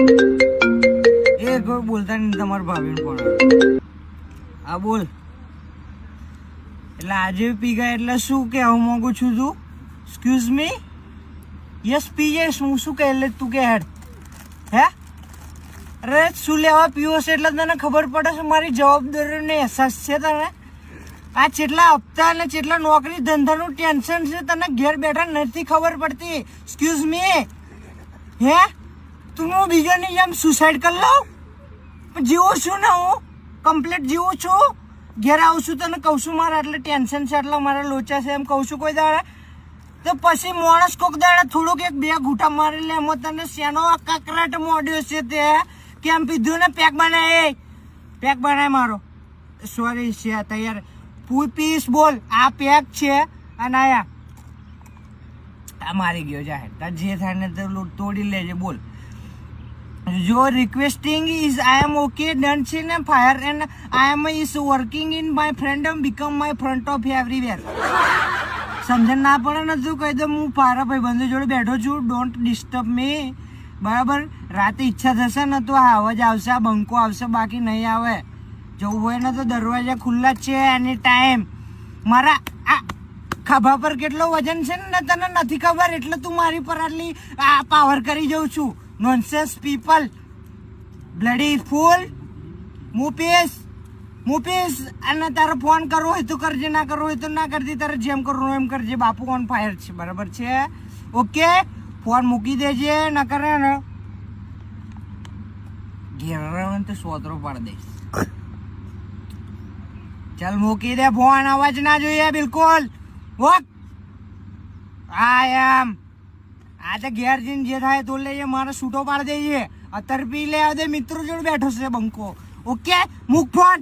એ કોઈ બોલતા નહીં તમારા ભાભીને ફોન. હા બોલ. એટલે આજે પી ગયા એટલે શું કહેવા માંગુ છું તું? Excuse me. યસ પી જઈશ હું. શું કહે એટલે તું કે હેડ હે? અરે શું લેવા પીવો છે એટલે તને ખબર પડે છે મારી જવાબદારીનો અહેસાસ છે તને? આ જેટલા હપ્તા અને જેટલા નોકરી ધંધાનું ટેન્શન છે તને ઘેર બેઠા નથી ખબર પડતી. Excuse me. હે તું હું બીજાની જેમ સુસાઇડ કરી લઉં? જીવું છું ને હું કમ્પ્લીટ જીવું છું. ઘેર આવું છું તને કહું છું મારે એટલે ટેન્શન છે એટલે મારા લોચા છે એમ કહું છું કોઈ દાડે તો પછી માણસ કોક દાડે થોડુંક એક બે ઘૂંટા મારી લે એમાં તને શેનો કકરાટ મોડ્યો છે તે કેમ પીધું ને પેક બનાય મારો. સોરી છે તૈયાર પીસ બોલ. આ પેક છે અને આ મારી ગયો જાહેર તાર જે થાય ને તો તોડી લેજે બોલ. Your requesting is I am okay done છે ને fire and I am is working in my friend become my front of everywhere. સમજણ ના પડે ને તું કહી દો હું પારા ભાઈ બંધુ જોડે બેઠો છું. ડોન્ટ ડિસ્ટર્બ મી. બરાબર. રાતે ઈચ્છા થશે ને તો આ અવાજ આવશે આ બંકો આવશે બાકી નહીં આવે. જવું હોય ને તો દરવાજા ખુલ્લા જ છે એની ટાઈમ. મારા આ ખભા પર કેટલો વજન છે ને તને નથી ખબર એટલે તું મારી પર આટલી આ પાવર કરી જઉં છું. નોનસેન્સ પીપલ બ્લડી ફૂલ. મૂપીશ અને તારે ફોન કરવો હોય તો કરજે ના કરવો હોય તો ના કરજે તારે જેમ કરવું હોય એમ કરજે. બાપુ ઓન ફાયર છે બરાબર છે ઓકે. ફોન મૂકી દેજે ના કરે ને ઘેર તો સોતરો પાડી દઈશ. ચાલ મૂકી દે ફોન. અવાજ ના જોઈએ બિલકુલ. વોક આઈ એમ. આ તો ઘેર જઈને જે થાય તો લઈએ મારે છૂટો પાડી દેજે. અત્યારે પી લે દે મિત્રો જોડે બેઠો છે બંકો. ઓકે મૂક ફોન.